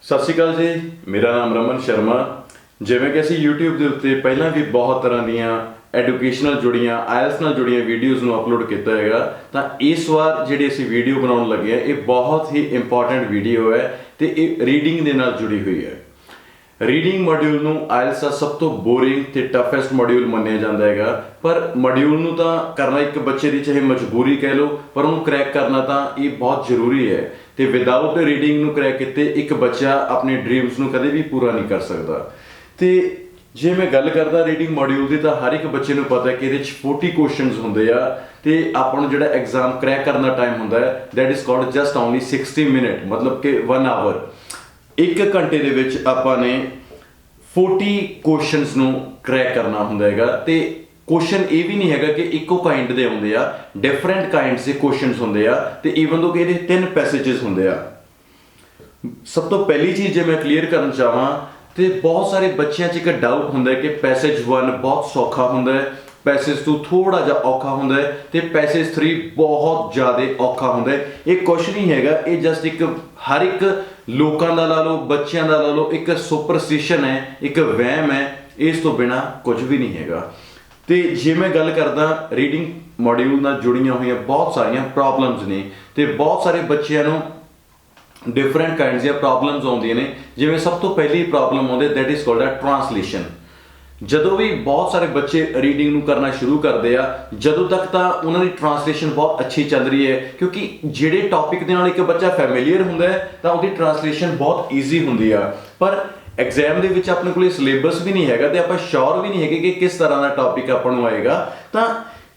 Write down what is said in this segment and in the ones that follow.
सत श्री अकाल जी। मेरा नाम रमन शर्मा। जिवें कि असीं यूट्यूब के उत्ते पहलां भी बहुत तरह दीयां एडुकेशनल जुड़ियां आयल्स नाल जुड़ियां वीडियोज़ नूं अपलोड किया हैगा। तो इस बार जिहड़ी असीं वीडियो बनाउण लगे हैं ये बहुत ही इंपॉर्टेंट वीडियो है तो ये रीडिंग दे नाल जुड़ी हुई है। रीडिंग मॉड्यूल नूं आयल्स का सब तो बोरिंग ते टफेस्ट मॉड्यूल मन्निया जाता है, पर मॉड्यूल नूं तां करना एक बच्चे की चाहे मजबूरी कह लो, पर उन्होंने क्रैक करना तां ये बहुत जरूरी है। तो विदाउट रीडिंग नूं क्रैक किते एक बच्चा अपने ड्रीम्स नूं कदे भी पूरा नहीं कर सकता। तो जे मैं गल करदा रीडिंग मॉड्यूल की, तो हर एक बच्चे नूं पता है कि ये 40 क्वेश्चनस होंदे आ ते आपां नूं जिहड़ा एग्जाम क्रैक करने का टाइम होंदा है that is called just only 60 minute, मतलब कि 1 आवर। एक घंटे दे विच आपां ने 40 क्वेश्चनस नूं क्रैक करना हुंदा हैगा। ते क्वेश्चन ये भी नहीं है कि इको काइंड दे होंदे आ, डिफरेंट काइंड से क्वेश्चनस होंदे आ ते ईवन दो कि इहदे 3 पैसेजेस होंदे आ। सब तो पहली चीज़ जो मैं क्लीयर करना चाहवां, तो बहुत सारे बच्चों च एक डाउट होंदा है कि पैसेज 1 बहुत सौखा होंदा है, पैसेज 2 थोड़ा जा औखा होंदा है ते पैसेज 3 बहुत ज़्यादा औखा होंदा है। ये कुछ नहीं हैगा, ये जस्ट एक हर एक लोगों का ला लो, बच्चों का ला लो, एक सुपरस्टिशन है, एक वहम है, इस तो बिना कुछ भी नहीं हैगा। तो जे मैं गल करदा रीडिंग मॉड्यूल नाल जुड़ियां हुई बहुत सारिया प्रॉब्लम्स ने, तो बहुत सारे बच्चों डिफरेंट काइंड दी प्रॉब्लम्स आउंदियां ने। जिवें सब तो पहली प्रॉब्लम आउंदी दैट इज कॉल्ड ट्रांसलेशन। जदों भी बहुत सारे बच्चे रीडिंग नूं करना शुरू करते हैं, जदों तक तो उन्होंने ट्रांसलेशन बहुत अच्छी चल रही है, क्योंकि जिहड़े टॉपिक दे नाल एक बच्चा फैमिलीयर हुंदा है तो उहदी ट्रांसलेशन बहुत ईजी हुंदी आ। पर एग्जाम दे विच अपने कोल सिलेबस भी नहीं हैगा ते आपां श्योर भी नहीं है कि किस तरह का टॉपिक आपां नूं आएगा। तो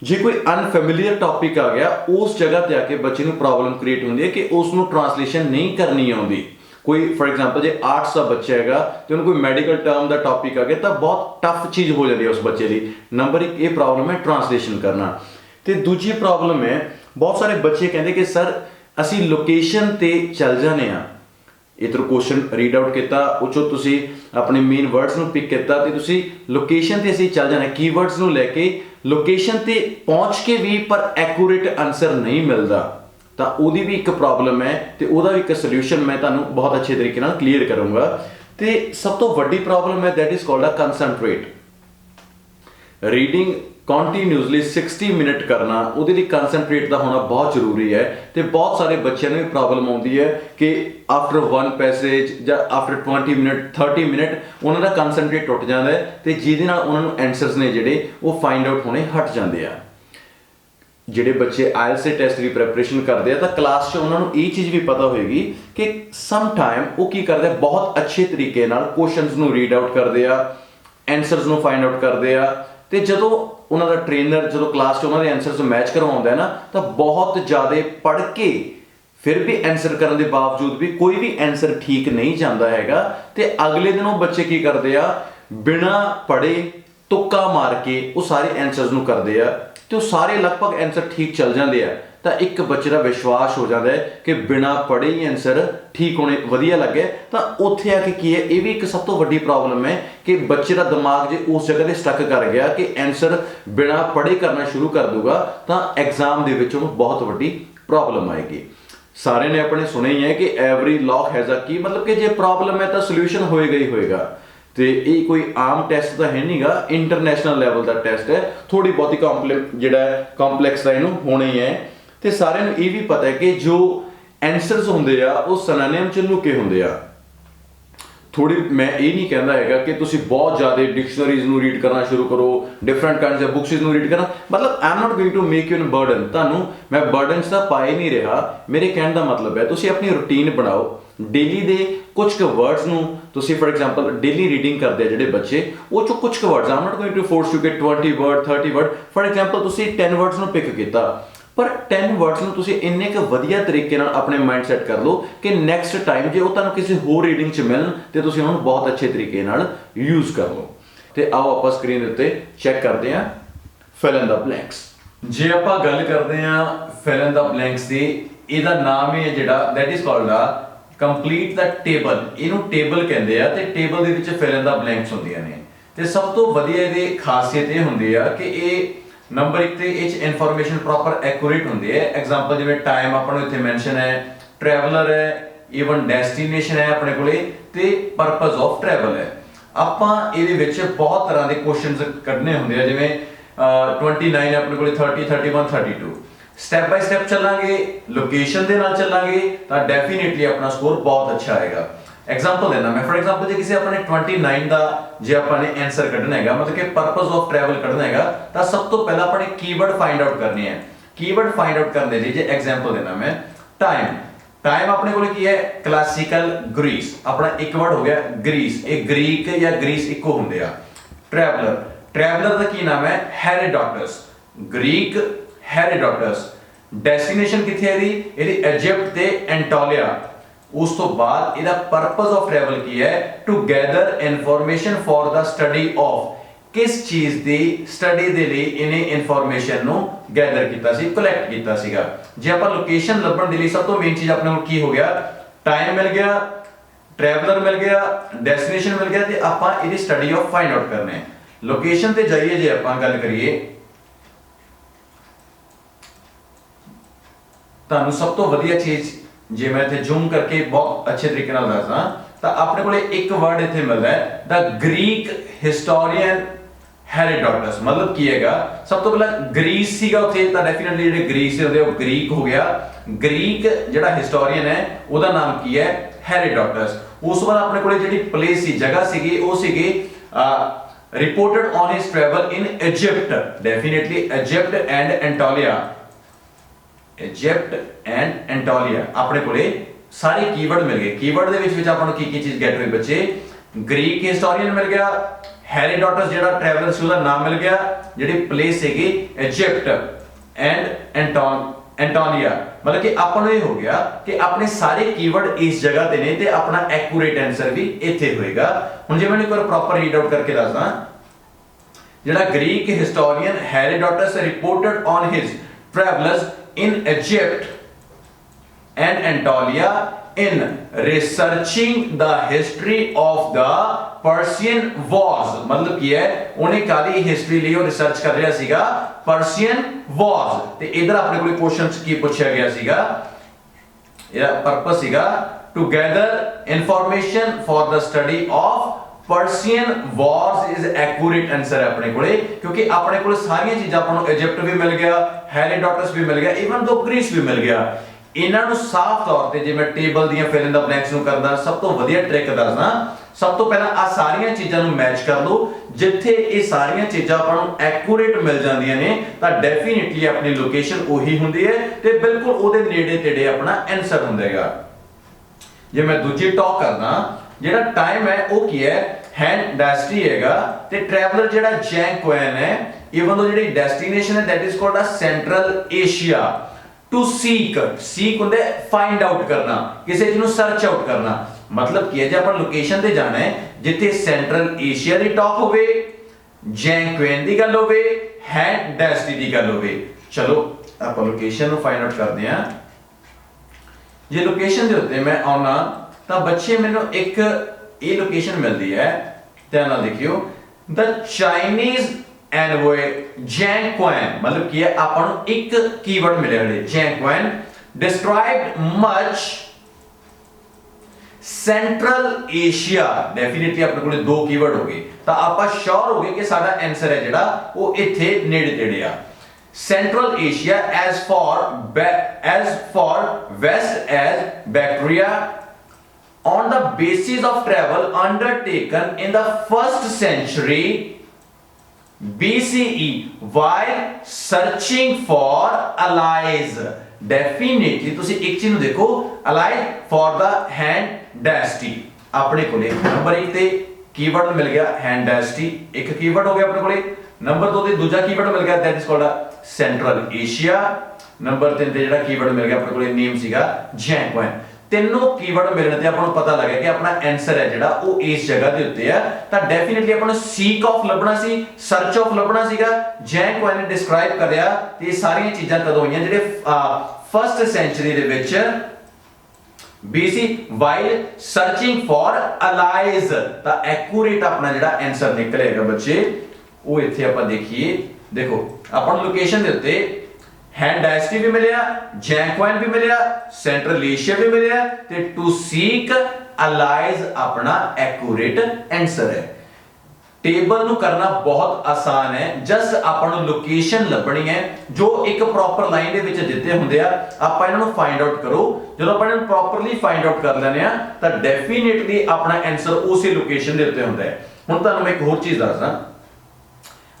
जे कोई अनफैमिलीयर टॉपिक आ गया उस जगह पर आके बच्चे नूं प्रॉब्लम क्रिएट होंदी है कि उसनूं ट्रांसलेशन नहीं करनी आउंदी। कोई फॉर एग्जाम्पल जे आर्ट्स का बच्चा है तो उन्हें कोई मैडिकल टर्म का टॉपिक आ गया तो बहुत टफ चीज़ हो जाती है उस बच्चे की। नंबर 1 ये प्रॉब्लम है ट्रांसलेशन करना। तो दूजी प्रॉब्लम है बहुत सारे बच्चे कहते कि सर असी लोकेशन ते चल जाने आ, इधर क्वेश्चन रीड आउट किया उचो तुसी अपने मेन वर्ड्स नूं पिक किया तो तुसी लोकेशन ते असी चल जाना, कीवर्ड्स नूं लैके लोकेशन ते पहुंच के भी पर एक्यूरेट आंसर नहीं मिलता, तो वो भी एक प्रॉब्लम है। तो वह एक सोल्यूशन मैं तुहानूं बहुत अच्छे तरीके नाल क्लीयर करूँगा। तो सब तो वड्डी प्रॉब्लम है that is called a concentrate. Reading continuously 60 minute करना, उसदे लई कंसनट्रेट का होना बहुत जरूरी है। तो बहुत सारे बच्चों में प्रॉब्लम आती है कि आफ्टर 1 पैसेज या आफ्टर 20 मिनट 30 मिनट उन्होंने कंसनट्रेट टुट जाता है, तो जिहदे नाल उन्होंने एंसरस ने जिहड़े वो फाइंड आउट होने हट जाते हैं। जिहड़े बच्चे आयल्स के टेस्ट की प्रैपरेशन करते हैं तो क्लास उन्होंने ये चीज़ भी पता होगी कि सम टाइम वो की करते हैं बहुत अच्छे तरीके नाल क्वेश्चनस नूं रीड आउट करते हैं, एंसरस नूं फाइंड आउट करते हैं। तो जो उन्होंने ट्रेनर जो क्लास उन्होंने एंसरस मैच करवाउंदा है ना, तो बहुत ज़्यादा पढ़ के फिर भी एंसर करने के बावजूद भी कोई भी एंसर ठीक नहीं जाता हैगा। तो अगले दिन वो बच्चे की करते हैं बिना पढ़े तुक्का मार के वो सारे एंसरस नूं करते हैं, तो सारे लगभग एंसर ठीक चल जाते हैं। तो एक बच्चे का विश्वास हो जाता है कि बिना पढ़े ही एंसर ठीक होने वधिया लगे। तो उत्थे आके की है, ये भी एक सब तो वड्डी प्रॉब्लम है कि बच्चे का दिमाग जो उस जगह से स्टक कर गया कि एंसर बिना पढ़े करना शुरू कर दूगा, तो एग्जाम के विच बहुत वड्डी प्रॉब्लम आएगी। सारे ने अपने सुने ही है कि एवरी लॉक हैज़ अ की, मतलब कि जो प्रॉब्लम है तो सोल्यूशन होएगा ही होएगा। तो ये कोई आम टेस्ट तो है नहीं गा, इंटरनेशनल लैवल का टेस्ट है, थोड़ी बहुत जिहड़ा कॉम्पलैक्स का इनू होना ही है। तो सारे ये भी पता है कि जो एंसरस होंदे आ वो सिनोनिम च लुके होंदे आ। थोड़ी मैं ये नहीं कहता है कि तुसी बहुत ज़्यादा डिक्शनरीज नूं रीड करना शुरू करो, डिफरेंट काइंड्स ऑफ बुक्स नूं रीड करना, मतलब I am not going to make you an burden. तुहानूं मैं बर्डन च पा ही नहीं रहा। मेरे कहने का मतलब है तुसी अपनी रूटीन बनाओ, डेली दे कुछ वर्ड्स नूं तुसी फॉर एग्जाम्पल डेली रीडिंग करते हैं जिहड़े बच्चे वो चो कुछ words, I am not going to force you कि 20 वर्ड 30 वर्ड, फॉर एग्जाम्पल तुसी 10 वर्ड्स नूं पिक किया, पर 10 वर्ड्स नूं तुसी इन्ने क वधिया तरीके नाल अपने माइंड सैट कर लो कि नैक्सट टाइम जो तुहानूं किसी होर रीडिंग च मिलन तो तुसी उन्होंने बहुत अच्छे तरीके नाल यूज़ कर लो। तो आओ आप स्क्रीन उत्ते चैक करते हैं फिल इन द ब्लैंक्स। जे आप गल करते हैं फिल इन द ब्लैंक्स की, इहदा नाम ही है जिहड़ा that is called the complete the table. इहनूं टेबल कहंदे आ, ते टेबल दे विच फिल इन द ब्लैंक्स हुंदियां ने। ते सब तो वधिया इहदी खासियत ये हुंदी आ कि ये नंबर 1 ते इस इनफॉर्मेशन प्रॉपर एक्यूरेट होंदी है। एग्जांपल जिवें टाइम अपन इत्थे मेंशन है, ट्रैवलर है ਈਵਨ ਡੈਸਟੀਨੇਸ਼ਨ है अपने कोले ते पर्पस ऑफ ट्रैवल है। ਆਪਾਂ ਇਹਦੇ ਵਿੱਚ ਬਹੁਤ ਤਰ੍ਹਾਂ ਦੇ ਕੁਐਸਚਨਸ ਕੱਢਨੇ ਹੁੰਦੇ ਆ, ਜਿਵੇਂ 29 ਆਪਣੇ ਕੋਲੇ 30 31 32 ਸਟੈਪ ਬਾਈ ਸਟੈਪ ਚੱਲਾਂਗੇ, ਲੋਕੇਸ਼ਨ ਦੇ ਨਾਲ ਚੱਲਾਂਗੇ ਤਾਂ ਡੈਫੀਨਿਟਲੀ ਆਪਣਾ ਸਕੋਰ ਬਹੁਤ ਅੱਛਾ ਆਏਗਾ। एग्जांपल देना मैं, फॉर एग्जांपल जे किसी अपने 29 ਦਾ ਜੇ ਆਪਾਂ ਨੇ ਆਨਸਰ ਕੱਢਣਾ ਹੈਗਾ, ਮਤਲਬ ਕਿ ਪਰਪਸ ਆਫ ਟਰੈਵਲ ਕੱਢਣਾ ਹੈਗਾ, ਤਾਂ ਸਭ ਤੋਂ ਪਹਿਲਾਂ ਆਪਾਂ ਨੇ ਕੀਵਰਡ ਫਾਈंड ਆਊਟ ਕਰਨੀ ਹੈ। ਕੀਵਰਡ ਫਾਈंड ਆਊਟ ਕਰਨ ਦੇ ਲਈ ਜੇ एग्जांपल देना मैं, टाइम अपने को की है क्लासिकल ग्रीस, अपना एक वर्ड हो गया ग्रीस, एक ग्रीक या ग्रीस इको होंगे आ। ट्रैवलर का की नाम है हेरोडोटस, ग्रीक हेरोडोटस। डेस्टिनेशन किथे है दी इजिप्ट ते एंटोलिया। उस तो बाद इहदा पर्पस ऑफ ट्रैवल की है to gather information for the study of, किस चीज दी स्टडी दे लई इन्हें इन्फॉर्मेशन नु गैदर कीता सी, कलेक्ट कीता सीगा। जे आपां लोकेशन लभण दे लई सब तो मेन चीज अपने को की हो गया, टाइम मिल गया, ट्रैवलर मिल गया, डेस्टिनेशन मिल गया, ते आपां इहदी स्टडी ऑफ फाइंड आउट करने है। लोकेशन ते जाइए जे आपां गल करिए, तानू सब तो वधिया चीज जे मैं इत्थे जूम करके बहुत अच्छे तरीके नाल दसदा ਤਾਂ ਆਪਣੇ ਕੋਲੇ ਇੱਕ ਵਰਡ ਇੱਥੇ ਮਿਲਦਾ ਹੈ ਦਾ ਗ੍ਰੀਕ ਹਿਸਟੋਰੀਅਨ ਹੈਰੋਡੋਟਸ। ਮਤਲਬ ਕੀ ਹੈਗਾ, ਸਭ ਤੋਂ ਪਹਿਲਾਂ ਗ੍ਰੀਸ ਸੀਗਾ ਉੱਥੇ, ਤਾਂ ਡੈਫੀਨਿਟਲੀ ਜਿਹੜੇ ਗ੍ਰੀਸ ਦੇ ਹੁੰਦੇ ਉਹ ਗ੍ਰੀਕ ਹੋ ਗਿਆ। ਗ੍ਰੀਕ ਜਿਹੜਾ ਹਿਸਟੋਰੀਅਨ ਹੈ ਉਹਦਾ ਨਾਮ ਕੀ ਹੈ, ਹੈਰੋਡੋਟਸ। ਉਸ ਵਾਰ ਆਪਣੇ ਕੋਲੇ ਜਿਹੜੀ ਪਲੇਸ ਸੀ, ਜਗ੍ਹਾ ਸੀਗੀ, ਉਹ ਸੀਗੀ reported on his travel in Egypt, definitely Egypt and Anatolia, Egypt and Anatolia. ਆਪਣੇ ਕੋਲੇ सारे कीवर्ड मिल गए। कीवर्ड दे विच आपां नूं की चीज गेट हुई बच्चे, ग्रीक हिस्टोरियन मिल गया, हेरोडोटस जेड़ा ट्रैवलर सी उसदा नाम मिल गया, जेडी प्लेस हैगी इजिप्ट एंड एंटोलिया। मतलब कि आपां नूं ये हो गया कि अपने सारे कीवर्ड इस जगह ते ने ते अपना एक्यूरेट आंसर भी इत्थे होएगा। हुण जे मैं एक बार प्रॉपर रीड आउट करके दसदा, जेड़ा Greek historian Herodotus reported on his travels in Egypt and Anatolia in researching the history of the Persian wars। मतलब की है उन्हें कादी हिस्ट्री ਲਈ ਉਹ ਰਿਸਰਚ ਕਰ ਰਿਹਾ ਸੀਗਾ Persian wars। ਤੇ ਇਧਰ ਆਪਣੇ ਕੋਲੇ ਕੁਐਸਚਨਸ ਕੀ ਪੁੱਛਿਆ ਗਿਆ ਸੀਗਾ, ਇਹਦਾ ਪਰਪਸ ਸੀਗਾ to gather information for the study of Persian wars is accurate answer है अपने कोले, क्योंकि अपने कोले सारी चीज़ां अपन को इजिप्ट भी मिल गया, हेरोडोटस भी मिल गया, इवन दो ग्रीस भी मिल गया। ਇਹਨਾਂ ਨੂੰ ਸਾਫ਼ ਤੌਰ ਤੇ ਜੇ ਮੈਂ ਟੇਬਲ ਦੀਆਂ ਫਿਲ ਇਨ ਦਾ ਬਲੈਂਕਸ ਨੂੰ ਕਰਦਾ, ਸਭ ਤੋਂ ਵਧੀਆ ਟ੍ਰਿਕ ਦੱਸਦਾ। ਸਭ ਤੋਂ ਪਹਿਲਾਂ ਆ ਸਾਰੀਆਂ ਚੀਜ਼ਾਂ ਨੂੰ ਮੈਚ ਕਰ ਲਓ, ਜਿੱਥੇ ਇਹ ਸਾਰੀਆਂ ਚੀਜ਼ਾਂ ਆਪਾਂ ਨੂੰ ਐਕੂਰੇਟ ਮਿਲ ਜਾਂਦੀਆਂ ਨੇ ਤਾਂ ਡੈਫੀਨਿਟਲੀ ਆਪਣੀ ਲੋਕੇਸ਼ਨ ਉਹੀ ਹੁੰਦੀ ਹੈ ਤੇ ਬਿਲਕੁਲ ਉਹਦੇ ਨੇੜੇ ਤੇੜੇ ਆਪਣਾ ਆਨਸਰ ਹੁੰਦਾਗਾ। ਜੇ ਮੈਂ ਦੂਜੀ ਟਾਕ ਕਰਦਾ, ਜਿਹੜਾ ਟਾਈਮ ਹੈ ਉਹ ਕੀ ਹੈ, ਹੈਂਡ ਡੈਸਟੀ ਹੈਗਾ, ਤੇ ਟਰੈਵਲਰ ਜਿਹੜਾ ਜੈਂਕੁਇਨ ਹੈ, ਇਵਨ ਦੋ ਜਿਹੜੀ ਡੈਸਟੀਨੇਸ਼ਨ ਹੈ that is called a central Asia. To seek होंगे फाइंड आउट करना, किसी चीज ਨੂੰ सर्च आउट करना। मतलब की है, जे ਆਪਾਂ ਲੋਕੇਸ਼ਨ ਤੇ ਜਾਣਾ ਹੈ ਜਿੱਥੇ ਸੈਂਟਰਲ ਏਸ਼ੀਆ ਦੀ ਟਾਕ ਹੋਵੇ, ਜੈਂਕੁਇਨ ਦੀ ਗੱਲ ਹੋਵੇ, ਹੈਂਡ ਡੈਸਟੀ ਦੀ ਗੱਲ ਹੋਵੇ। ਚਲੋ ਆਪਾਂ ਲੋਕੇਸ਼ਨ ਨੂੰ ਫਾਈਂਡ ਆਊਟ ਕਰਦੇ ਹਾਂ। ਜੇ ਲੋਕੇਸ਼ਨ ਦੇ ਉੱਤੇ ਮੈਂ ਆਉਣਾ ਤਾਂ ਬੱਚੇ ਮੈਨੂੰ ਇੱਕ ਇਹ ਲੋਕੇਸ਼ਨ ਮਿਲਦੀ ਹੈ, ਧਿਆਨ ਨਾਲ ਦੇਖਿਓ, ਦ ਚਾਈਨੀਜ਼ एनवॉय जैंक्विन। मतलब की है आपन एक कीवर्ड मिले हले Zhang Qian described much Central Asia. Definitely अपने कोले दो कीवर्ड हो गए तो आपा श्योर हो गए कि साडा आंसर है जेड़ा वो इथे नेड़े तेड़े आ। Central Asia as far west as Bactria on the basis of travel undertaken in the 1st century BCE while searching for allies। Definitely तुसी एक चीज देखो, allied for the hand dynasty। अपने कोले नंबर 1 ते कीवर्ड मिल गया hand dynasty, एक keyword हो गया अपने कोले। नंबर 2 ते दूसरा कीवर्ड मिल गया that is called central Asia. Number 3 ते जेड़ा कीवर्ड मिल गया अपने कोले नेम सीगा जैंक्विन। तीनों कीवर्ड मिलने ते आपको पता लगे कि अपना आंसर है जेड़ा वो इस जगह दे उत्ते है। तो डेफिनेटली अपन सीक ऑफ लभना सी, सर्च ऑफ लभना सीगा, जैंक्विन ने डिस्क्राइब करया ते ये सारी चीजां कदों होईयां जेडे 1st सेंचुरी दे विच BC while searching for allies। तो एक्यूरेट अपना जेड़ा आंसर निकलेगा बच्चे वो इत्थे आपां देखिए। देखो अपन लोकेशन दे उत्ते हैन डायनेस्टी भी मिलिया, जैंक्वाइन भी मिलिया, सेंट्रल एशिया भी मिलिया ते टू सीक अलाइज अपना एक्यूरेट आंसर है। टेबल ਨੂੰ ਕਰਨਾ ਬਹੁਤ ਆਸਾਨ ਹੈ, ਜਸਟ ਆਪਾਂ ਨੂੰ ਲੋਕੇਸ਼ਨ ਲੱਭਣੀ ਹੈ ਜੋ ਇੱਕ ਪ੍ਰੋਪਰ ਲਾਈਨ ਦੇ ਵਿੱਚ ਦਿੱਤੇ ਹੁੰਦੇ ਆ, ਆਪਾਂ ਇਹਨਾਂ ਨੂੰ ਫਾਈਂਡ ਆਊਟ ਕਰੋ। ਜਦੋਂ ਆਪਾਂ ਇਹਨਾਂ ਨੂੰ ਪ੍ਰੋਪਰਲੀ ਫਾਈਂਡ ਆਊਟ ਕਰ ਲੈਂਦੇ ਆ ਤਾਂ ਡੈਫੀਨਿਟਲੀ ਆਪਣਾ ਆਨਸਰ ਉਸੇ ਲੋਕੇਸ਼ਨ ਦੇ ਉੱਤੇ ਹੁੰਦਾ ਹੈ। ਹੁਣ ਤੁਹਾਨੂੰ ਮੈਂ ਇੱਕ ਹੋਰ ਚੀਜ਼ ਦੱਸਦਾ,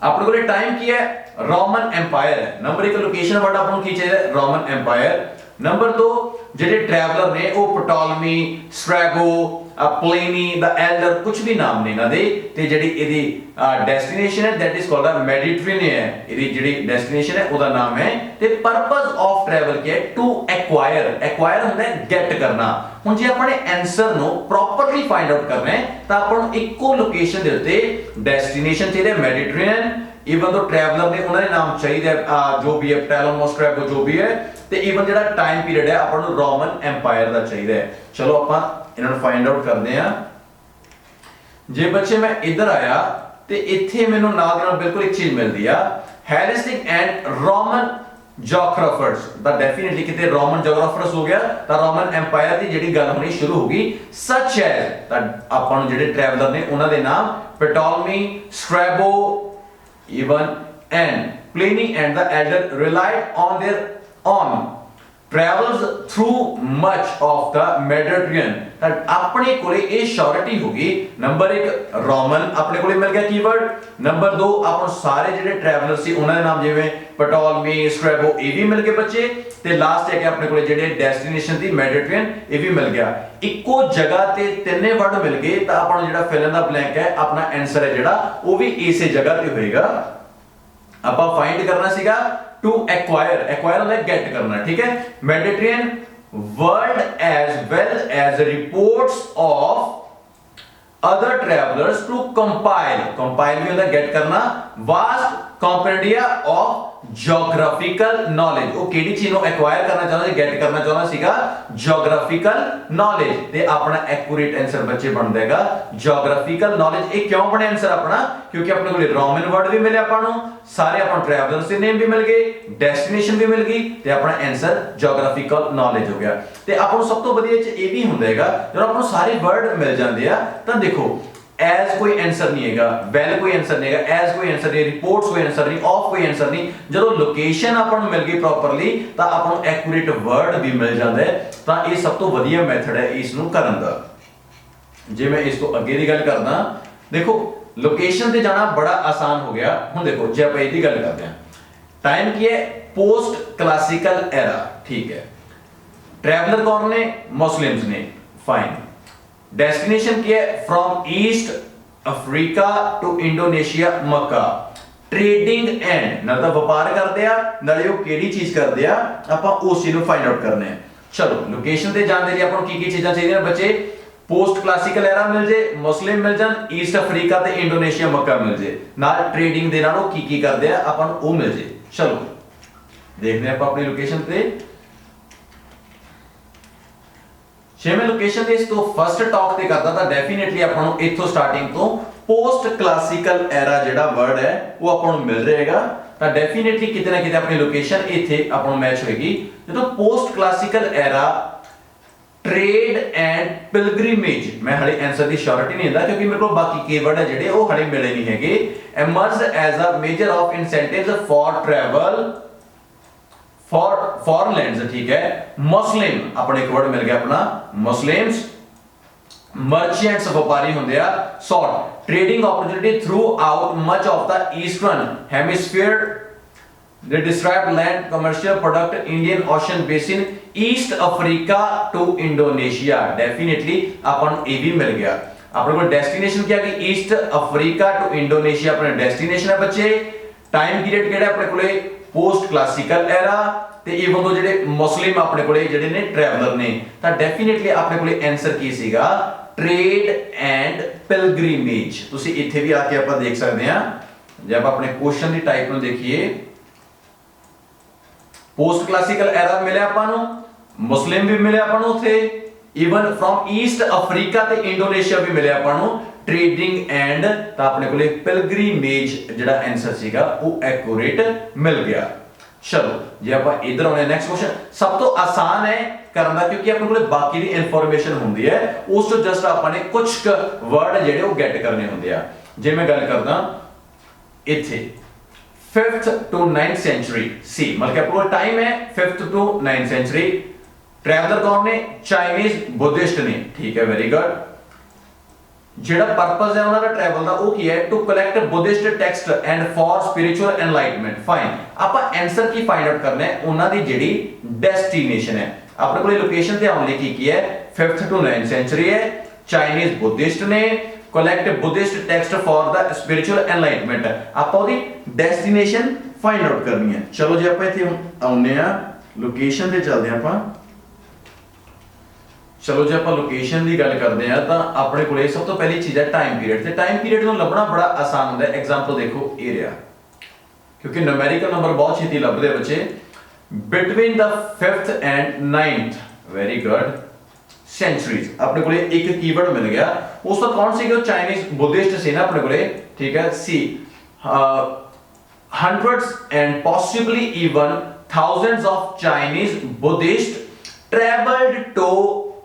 ਆਪਣੇ ਕੋਲੇ ਟਾਈਮ ਕੀ ਹੈ, ਰੋਮਨ ਐਮਪਾਇਰ ਹੈ। ਨੰਬਰ 1 ਲੋਕੇਸ਼ਨ ਵਰਡ ਆਪਾਂ ਨੂੰ ਕੀ ਚਾਹੀਦਾ, ਰੋਮਨ ਐਮਪਾਇਰ। ਨੰਬਰ 2 ਜਿਹੜੇ ਟਰੈਵਲਰ ਨੇ ਉਹ Ptolemy, Strabo, Pliny the Elder, कुछ भी नाम ने इन्हां दे ते जेडी इहदी डेस्टिनेशन है that is called a Mediterranean. इहदी जेडी डेस्टिनेशन है ओदा नाम है ते पर्पस ऑफ ट्रैवल क्या है, टू एक्वायर। एक्वायर हुंदा है गेट करना। हुण जे अपने आंसर नु प्रॉपर्ली फाइंड आउट करना है तां आपां नु इक्को लोकेशन दे उत्ते डेस्टिनेशन चाहिए मेडिटरेनियन, इवन दो ट्रैवलर ने उन्हां दे नाम चाहिए जो भी है पटोलेमस, स्ट्रैबो जो भी है, ते इवन जेड़ा टाइम पीरियड है आपां नु रोमन एम्पायर दा चाहिए। चलो आपां ਇਹਨਾਂ ਨੂੰ ਫਾਈਂਡ ਆਊਟ ਕਰਦੇ ਆ। ਜੇ ਬੱਚੇ ਮੈਂ ਇੱਧਰ ਆਇਆ ਤੇ ਇੱਥੇ ਮੈਨੂੰ ਨਾਲ ਦੇ ਨਾਲ ਬਿਲਕੁਲ ਇੱਕ ਚੀਜ਼ ਮਿਲਦੀ ਆ, ਹੈਲਿਸਟਿਕ ਐਂਡ ਰੋਮਨ ਜੋਗਰਾਫਰਸ ਦਾ। ਡੈਫੀਨਿਟਲੀ ਕਿਤੇ ਰੋਮਨ ਜੋਗਰਾਫਰਸ ਹੋ ਗਿਆ ਤਾਂ ਰੋਮਨ ਐਮਪਾਇਰ ਦੀ ਜਿਹੜੀ ਗੱਲ ਹੋਣੀ ਸ਼ੁਰੂ ਹੋ ਗਈ। ਸੱਚ ਹੈ ਤਾਂ ਆਪਾਂ ਨੂੰ ਜਿਹੜੇ ਟਰੈਵਲਰ ਨੇ ਉਹਨਾਂ ਦੇ ਨਾਮ Ptolemy, Strabo, even and Pliny and the Elder relied on their own travels through much of the Mediterranean। ਤਾਂ ਆਪਣੇ ਕੋਲੇ ਇਹ ਸ਼ੋਰਟੀ ਹੋ ਗਈ। ਨੰਬਰ 1 ਰੋਮਨ ਆਪਣੇ ਕੋਲੇ ਮਿਲ ਗਿਆ ਕੀਵਰਡ। ਨੰਬਰ 2 ਆਪਾਂ ਨੂੰ ਸਾਰੇ ਜਿਹੜੇ ਟਰੈਵਲਰ ਸੀ ਉਹਨਾਂ ਦੇ ਨਾਮ ਜਿਵੇਂ ਪਟੋਲਮੀ, ਸਟ੍ਰੈਬੋ ਇਹ ਵੀ ਮਿਲ ਗਏ ਬੱਚੇ, ਤੇ ਲਾਸਟ ਹੈ ਕਿ ਆਪਣੇ ਕੋਲੇ ਜਿਹੜੇ ਡੈਸਟੀਨੇਸ਼ਨ ਦੀ ਮੈਡੀਟਰੀਅਨ ਇਹ ਵੀ ਮਿਲ ਗਿਆ। ਇੱਕੋ ਜਗ੍ਹਾ ਤੇ ਤਿੰਨੇ ਵਰਡ ਮਿਲ ਗਏ ਤਾਂ ਆਪਾਂ ਨੂੰ ਜਿਹੜਾ ਫਿਲ ਇਨ ਦਾ ਬਲੈਂਕ ਹੈ ਆਪਣਾ ਆਨਸਰ ਹੈ ਜਿਹੜਾ ਉਹ ਵੀ ਇਸੇ ਜਗ੍ਹਾ ਤੇ ਹੋਏਗਾ। ਆਪਾਂ ਫਾਈਂਡ ਕਰਨਾ ਸੀਗਾ टू एक्वायर, एक्वायर होता है गेट करना, ठीक है। Mediterranean world as well as reports of other travellers to compile, compile भी होता है गेट करना। Vast compendia of geographical knowledge, वो केड़ी चीज नु एक्वायर करना चाहता है, गेट करना चाहता सीगा ज्योग्राफिकल नॉलेज, ते अपना एक्यूरेट आंसर बच्चे बन देगा ज्योग्राफिकल नॉलेज। ये क्यों बने आंसर अपना, क्योंकि अपने को रोमन वर्ड भी मिले अपन सारे, अपन ट्रैवलर्स के नेम भी मिल गए, डेस्टिनेशन भी मिल गई, ते अपना आंसर ज्योग्राफिकल नॉलेज हो गया। ते अपन सब तो वधिया च ये भी हुंदेगा जब अपन सारे वर्ड मिल जाते हैं तो देखो एज कोई आंसर नहीं हैगा, वेल कोई आंसर नहीं हैगा, एज कोई आंसर नहीं, रिपोर्ट्स कोई आंसर नहीं, ऑफ कोई आंसर नहीं। जब लोकेशन अपन मिल गई प्रॉपरली तो अपन एक्यूरेट वर्ड भी मिल जाता है। तो ये सब तो वधिया मेथड है इसनू करन दा। जे मैं इस तो अगे दी गल करदा, देखो लोकेशन ते जाना बड़ा आसान हो गया। हुण देखो जे ਆਪਾਂ ਇਹਦੀ ਗੱਲ करते हैं, टाइम की है पोस्ट क्लासिकल एरा, ठीक है। ट्रैवलर कौन ने, मुस्लिम्स ने, फाइन। डेस्टिनेशन की है from east Africa to Indonesia Mecca. Trading and ना तो व्यापार करते आ नाले वो केड़ी चीज करते आ, आपां उस चीज नु फाइंड आउट करने हैं। चलो लोकेशन ते जान दे लिए आपां की चीजां चाहिए बच्चे, पोस्ट क्लासिकल एरा मिल जे, मुस्लिम मिल जान, ईस्ट अफ्रीका ते इंडोनेशिया मक्का मिल जे, नाल ट्रेडिंग दे नाल की करते आ आपां वो मिल जे। चलो देखते हैं आपां अपनी लोकेशन ते। जे मैं लोकेशन दे इस तो फर्स्ट टॉक ते करदा तां डेफिनेटली आपां नु इथों स्टार्टिंग तो पोस्ट क्लासिकल एरा जेड़ा वर्ड है वो आपां नु मिल रहेगा। तां डेफिनेटली किते ना किते अपनी लोकेशन इथे आपां नु मैच होएगी। जदों post classical era trade and pilgrimage, मैं हले आंसर दी श्योरिटी नहीं दिंदा क्योंकि मेरे को बाकी कीवर्ड है जेड़े वो हले मिले नहीं हैगे। Emerge as a major of incentives for travel for foreign lands, ठीक है। मुस्लिम अपने एक वर्ड मिल गया अपना मुस्लिम्स। मर्चेंट्स व्यापारी होंदे आ। Sort trading opportunity throughout much of the eastern hemisphere. They describe land commercial product Indian Ocean Basin, East Africa to Indonesia। Definitely अपन ये भी मिल गया। अपने को डेस्टिनेशन क्या कि ईस्ट अफ्रीका टू इंडोनेशिया अपने डेस्टिनेशन है बच्चे। टाइम पीरियड केड़ा अपने कोले पोस्ट क्लासिकल एरा, ते इवन दो जेडे मुस्लिम अपने कोले जेडे ने ट्रैवलर ने, तां डेफिनेटली अपने कोले आंसर की सीगा ट्रेड एंड पिलग्रिमेज। तुसी इथे भी आके अपन देख सकते हैं जब अपने क्वेश्चन दी टाइप नु देखिए, पोस्ट क्लासिकल एरा मिले अपन मुस्लिम भी मिले अपन उथे, इवन फ्रॉम ईस्ट अफ्रीका ते इंडोनेशिया भी मिले अपन ट्रेडिंग एंड, तो अपने को पिलग्रिमेज जेड़ा आंसर सीगा वो एक्यूरेट मिल गया। चलो जे आप इधर आने नेक्स्ट क्वेश्चन सब तो आसान है करना क्योंकि अपने को बाकी दी इंफॉर्मेशन होंदी है उस तो जस्ट आपने कुछ वर्ड जेडे वो गेट करने होंदे आ जे मैं गल करदा इथे 5th to 9th century C मतलब अपने टाइम है 5th to 9th century traveller कौन ने चाइनीज बुद्धिस्ट ने ठीक है वेरी गुड जेड़ा पर्पस है उनका ट्रैवल दा वो की है to collect Buddhist texts and for spiritual enlightenment fine आपा आंसर की फाइंड आउट करना है उन्हां दी जेड़ी डेस्टिनेशन है अपने को लोकेशन ते आने की है 5th to 9th सेंचुरी है चाइनीज बुद्धिस्ट ने collect Buddhist text for the spiritual enlightenment आपा ओदी डेस्टिनेशन फाइंड आउट करनी है चलो जे आपा इथे आउने आ लोकेशन ते चलदे आपा चलो जे आप लोकेशन की गल करते हैं तो अपने को सब तो पहली चीज है टाइम पीरियड ते टाइम पीरियड को लभना बड़ा आसान होता है एग्जांपल देखो एरिया क्योंकि न्यूमेरिकल नंबर बहुत छेती लभदे बच्चे between the 5th and 9th very good centuries अपने को एक कीवर्ड मिल गया उस तो कौन सी चाइनीज बुद्धिस्ट से ना अपने को ठीक है सी hundreds and possibly even thousands of Chinese Buddhists traveled to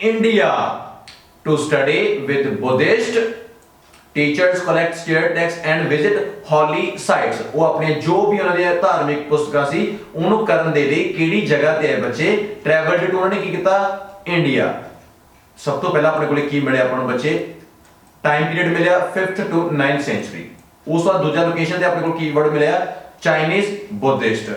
India to study with Buddhist teachers, collect sacred texts and visit holy sites वो अपने जो भी उन्होंने धार्मिक पुस्तकां सी उन्हों करन दे लई किहड़ी जगह ते है बच्चे ट्रैवल टू उन्होंने की कीता इंडिया सब तो पहला अपने को की मिले अपन बच्चे टाइम पीरियड मिले 5th to 9th सेंचुरी उस बाद दूसरा लोकेशन ते अपने को कीवर्ड मिले चाइनीज बुद्धिस्ट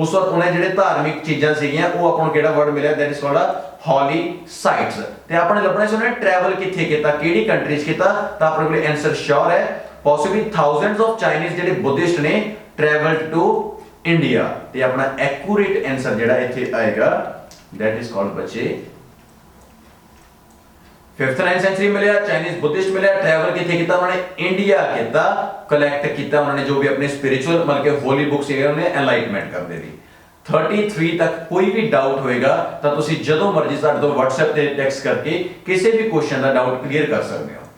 उस वक्त उन्हें जेडे धार्मिक चीजां सीगियां वो अपन केड़ा वर्ड मिला that is called holy sites ते आपने लभना सी उन्हें ट्रैवल किथे कीता केड़ी कंट्रीज कीता ता अपने को आंसर श्योर है पॉसिबली थाउजेंड्स ऑफ चाइनीज जेडे बुद्धिस्ट ने ट्रैवल्ड टू इंडिया ते अपना एक्यूरेट आंसर जेड़ा इथे आएगा दैट इज कॉल्ड बच्चे 5th 9th सेंचुरी मिले चाइनीज बुद्धिस्ट मिले ट्रैवल किथे कीता उन्होंने इंडिया कीता कलेक्ट कीता उन्होंने जो भी अपने स्पिरिचुअल मतलब के होली बुक्स है उन्हें एनलाइटमेंट कर दे दी 33 तक कोई भी डाउट होएगा तो तुसी जदों मर्जी साडे तो WhatsApp ते टेक्स्ट करके किसी भी क्वेश्चन दा डाउट क्लियर कर सकते हो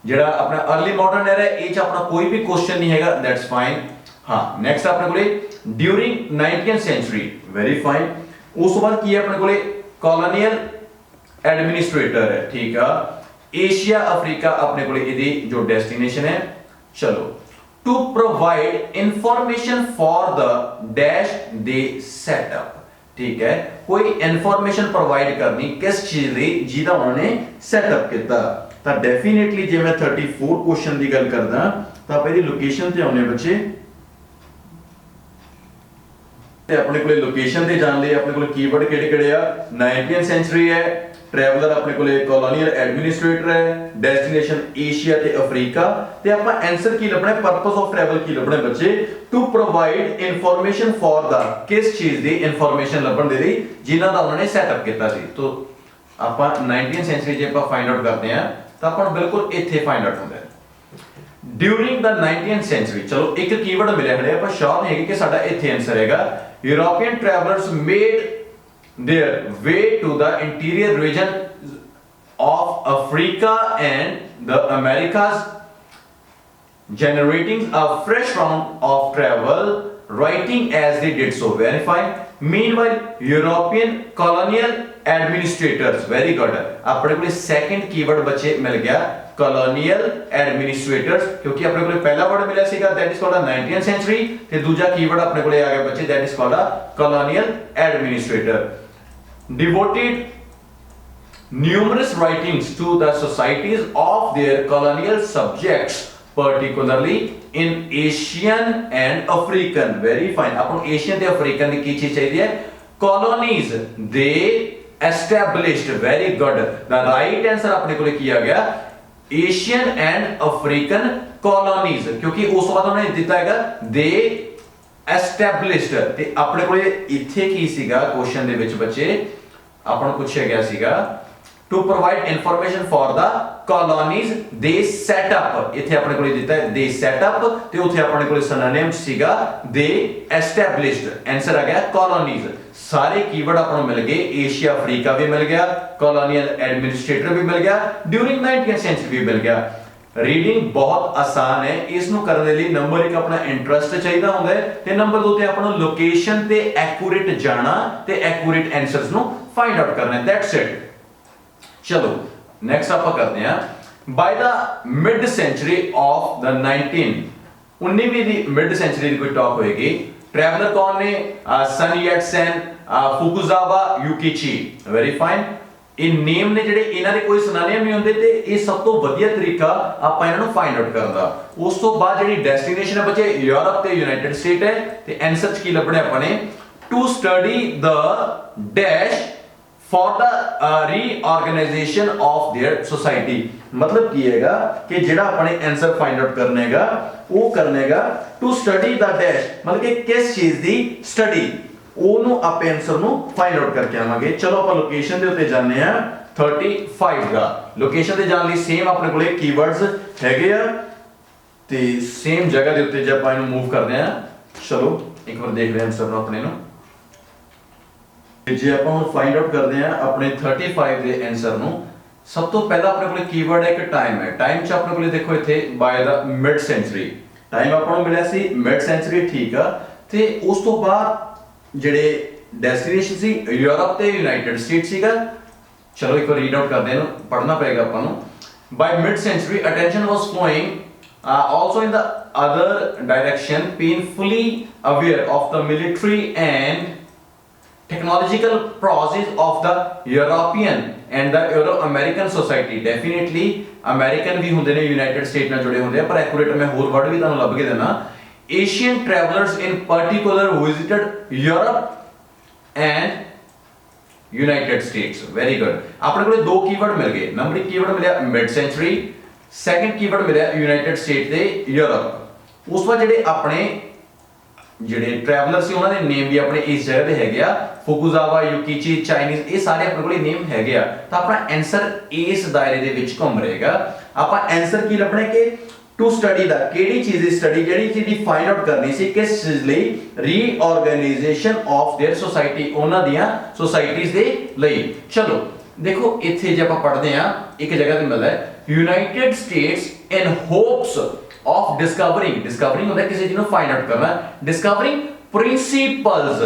जेड़ा अपना अर्ली मॉडर्न एरा है एच अपना कोई भी क्वेश्चन नहीं हैगा दैट्स फाइन हां नेक्स्ट अपने को during 19th century very fine उस बाद की है अपने को कॉलोनियल एडमिनिस्ट्रेटर है ठीक है एशिया अफ्रीका अपने को इदी जो डेस्टिनेशन है चलो to provide information for the dash they set up ठीक है कोई इंफॉर्मेशन प्रोवाइड करनी किस चीज दी जिदा उन्होंने सेटअप किया ता डेफिनेटली जे मैं 34 क्वेश्चन दी गल करदा ता पहली लोकेशन ते आउने बच्चे ते अपने को लोकेशन ते जान ले अपने को कीवर्ड केड़े-केड़े आ 19th सेंचुरी है ट्रैवलर अपने को कॉलोनियल एडमिनिस्ट्रेटर है डेस्टिनेशन एशिया ते अफ्रीका ते आपा आंसर की लभना है पर्पस ऑफ ट्रैवल की लभना है बच्चे to provide information for the किस चीज दी इंफॉर्मेशन लभण दे दी जिन्हां दा उन्होंने सेटअप किया सी तो आपा 19th सेंचुरी जे आपा फाइंड आउट करते हैं तो आपा बिल्कुल इथे फाइंड आउट होंदा है ड्यूरिंग द 19th सेंचुरी चलो एक कीवर्ड मिले हले आपा श्योर नहीं है कि साडा इथे आंसर हैगा European travellers made their way to the interior region of Africa and the Americas, generating a fresh round of travel, writing as they did so. Very fine. Meanwhile, European colonial administrators, very good. अपने को second keyword बच्चे मिल गया colonial administrators क्योंकि अपने को पहला word मिला सीगा that is called 19th century ते दूसरा keyword अपने को आ गया बच्चे that is called colonial administrator. Devoted numerous writings to the societies of their colonial subjects, particularly in Asian and African. Very fine. Upon Asian ते African की चीज चाहिए colonies they established. Very good. The right answer अपने को किया गया Asian and African colonies क्योंकि उस वक्त उन्होंने दिता है they established ते अपने को इथे की सीगा क्वेश्चन दे विच बच्चे अपन पूछा गया सीगा to provide information for the colonies they set up इथे अपने को दिता है दे सेटअप ते उथे अपने को सिनोनिम सीगा दे एस्टैब्लिश्ड आंसर आ गया कॉलोनीज सारे कीवर्ड अपन मिल गए एशिया अफ्रीका भी मिल गया कॉलोनियल एडमिनिस्ट्रेटर भी मिल गया ड्यूरिंग 19th सेंचुरी भी मिल गया ਰੀਡਿੰਗ ਬਹੁਤ ਆਸਾਨ ਹੈ, ਇਸ ਨੂੰ ਕਰਨ ਦੇ ਲਈ ਨੰਬਰ 1 ਆਪਣਾ ਇੰਟਰਸਟ ਚਾਹੀਦਾ ਹੁੰਦਾ ਹੈ ਤੇ ਨੰਬਰ 2 ਤੇ ਆਪਾਂ ਨੂੰ ਲੋਕੇਸ਼ਨ ਤੇ ਐਕੂਰੇਟ ਜਾਣਾ ਤੇ ਐਕੂਰੇਟ ਆਨਸਰਸ ਨੂੰ ਫਾਈਂਡ ਆਊਟ ਕਰਨਾ ਹੈ। That's it. ਚਲੋ ਨੈਕਸਟ ਆਪਾਂ ਕਰਦੇ ਹਾਂ। By the mid century of the 19ਵੀਂ ਦੀ ਮਿਡ ਸੈਂਚੁਰੀ ਦੀ ਕੋਈ ਟਾਕ ਹੋਏਗੀ। ਟਰੈਵਲਰ ਕੌਣ ਨੇ? Sun Yat sen, Fukuzawa Yukichi. Very fine. ਇਹ ਨੇਮ ਨੇ ਜਿਹੜੇ, ਇਹਨਾਂ ਦੇ ਕੋਈ ਸਿਨੋਨਿਮ ਨਹੀਂ ਹੁੰਦੇ ਤੇ ਇਹ ਸਭ ਤੋਂ ਵਧੀਆ ਤਰੀਕਾ ਆਪਾਂ ਇਹਨਾਂ ਨੂੰ ਫਾਈਂਡ ਆਊਟ ਕਰਨ ਦਾ। ਉਸ ਤੋਂ ਬਾਅਦ ਜਿਹੜੀ ਡੈਸਟੀਨੇਸ਼ਨ ਹੈ ਬੱਚੇ ਯੂਰਪ ਤੇ ਯੂਨਾਈਟਿਡ ਸਟੇਟ ਹੈ ਤੇ ਆਨਸਰ ਚ ਕੀ ਲੱਭਣਾ ਆਪਾਂ ਨੇ? To study the dash for the reorganisation of their society. मतलब ਕੀ ਹੈਗਾ ਕਿ ਜਿਹੜਾ ਆਪਾਂ ਨੇ ਆਨਸਰ ਫਾਈਂਡ ਆਊਟ ਕਰਨਾ ਹੈਗਾ ਉਹ ਕਰਨਾ ਹੈਗਾ ਟੂ ਸਟੱਡੀ ਦ ਡੈਸ਼, ਮਤਲਬ ਕਿ ਕਿਸ ਚੀਜ਼ ਦੀ ਸਟੱਡੀ, ਉਹਨੂੰ ਆਪਾਂ ਆਨਸਰ ਨੂੰ ਫਾਈਂਡ ਆਊਟ ਕਰਕੇ ਆਵਾਂਗੇ। ਚਲੋ ਆਪਾਂ ਲੋਕੇਸ਼ਨ ਦੇ ਉੱਤੇ ਜਾਂਦੇ ਆ 35 ਦਾ। ਲੋਕੇਸ਼ਨ ਤੇ ਜਾਣ ਲਈ ਸੇਮ ਆਪਣੇ ਕੋਲੇ ਕੀਵਰਡਸ ਹੈਗੇ ਆ ਤੇ ਸੇਮ ਜਗ੍ਹਾ ਦੇ ਉੱਤੇ ਜੇ ਆਪਾਂ ਇਹਨੂੰ ਮੂਵ ਕਰਦੇ ਆ। ਚਲੋ ਇੱਕ ਵਾਰ ਦੇਖਦੇ ਹਾਂ ਆਨਸਰ ਨੂੰ ਆਪਣੇ ਨੂੰ। ਜੇ ਆਪਾਂ ਹੁਣ ਫਾਈਂਡ ਆਊਟ ਕਰਦੇ ਆ ਆਪਣੇ 35 ਦੇ ਆਨਸਰ ਨੂੰ, ਸਭ ਤੋਂ ਪਹਿਲਾਂ ਆਪਣੇ ਕੋਲੇ ਕੀਵਰਡ ਹੈ ਇੱਕ ਟਾਈਮ ਹੈ। ਟਾਈਮ ਚ ਆਪਣੇ ਕੋਲੇ ਦੇਖੋ ਇੱਥੇ by the mid century time ਆਪਾਂ ਨੂੰ ਮਿਲਿਆ ਸੀ ਮਿਡ ਸੈਂਚੁਰੀ, ਠੀਕ ਆ। ਤੇ ਉਸ ਤੋਂ ਬਾਅਦ ਜਿਹੜੇ ਡੈਸਟੀਨੇਸ਼ਨ ਸੀ ਯੂਰਪ ਤੇ ਯੂਨਾਈਟਿਡ ਸਟੇਟ ਸੀਗਾ। ਚਲੋ ਇੱਕ ਵਾਰ ਰੀਡ ਆਊਟ ਕਰਦੇ ਇਹਨੂੰ, ਪੜ੍ਹਨਾ ਪਏਗਾ ਆਪਾਂ ਨੂੰ। By mid century attention was flowing also in the other direction, painfully aware of the military and technological process of the European and the Euro-American society। definitely American ਵੀ ਹੁੰਦੇ ਨੇ United States ਨਾਲ ਜੁੜੇ ਹੁੰਦੇ ਆ, ਪਰ ਐਕੂਰੇਟ ਮੈਂ ਹੋਰ word ਵੀ ਤੁਹਾਨੂੰ ਲੱਭ ਕੇ ਦੇਣਾ। Asian travelers in particular visited Europe and United States। very good। ਆਪਣੇ ਕੋਲੇ ਦੋ ਕੀਵਰਡ ਮਿਲ ਗਏ। ਨੰਬਰ 1 ਕੀਵਰਡ ਮਿਲਿਆ ਮਿਡ ਸੈਂਚੁਰੀ, ਸੈਕੰਡ ਕੀਵਰਡ ਮਿਲਿਆ ਯੂਨਾਈਟਿਡ ਸਟੇਟ ਤੇ ਯੂਰਪ। ਉਸ ਤੋਂ ਬਾਅਦ ਜਿਹੜੇ ਟਰੈਵਲਰ ਸੀ ਉਹਨਾਂ ਦੇ ਨੇਮ ਵੀ ਆਪਣੇ ਇਸ ਜਗ੍ਹਾ ਤੇ ਹੈਗੇ ਆ, ਫੁਕੂਜ਼ਾਵਾ, ਯੂਕੀਚੀ, ਚਾਈਨੀਜ਼, ਇਹ ਸਾਰੇ ਆਪਣੇ ਕੋਲੇ ਨੇਮ ਹੈਗੇ ਆ। ਤਾਂ ਆਪਣਾ ਆਨਸਰ ਇਸ ਦਾਇਰੇ ਦੇ ਵਿੱਚ ਘੁੰਮ ਰਹੇਗਾ। ਆਪਾਂ ਆਨਸਰ ਕੀ ਲੱਭਣਾ ਕਿ ਟੂ ਸਟੱਡੀ ਦਾ, ਕਿਹੜੀ ਚੀਜ਼ ਦੀ ਸਟੱਡੀ, ਜਿਹੜੀ ਚੀਜ਼ ਦੀ ਫਾਈਂਡ ਆਊਟ ਕਰਨੀ ਸੀ, ਕਿਸ ਚੀਜ਼ ਲਈ? ਰੀਆਰਗੇਨਾਈਜੇਸ਼ਨ ਆਫ देयर ਸੋਸਾਇਟੀ, ਉਹਨਾਂ ਦੀਆਂ ਸੋਸਾਇਟੀਜ਼ ਦੇ ਲਈ। ਚਲੋ ਦੇਖੋ ਇੱਥੇ ਜੇ ਆਪਾਂ ਪੜ੍ਹਦੇ ਆ ਇੱਕ ਜਗ੍ਹਾ ਤੇ ਮਿਲਦਾ ਹੈ United States in hopes of discovering ਹੁੰਦਾ ਕਿਸੇ ਚੀਜ਼ ਨੂੰ ਫਾਈਂਡ ਆਊਟ ਕਰਨਾ। discovering principles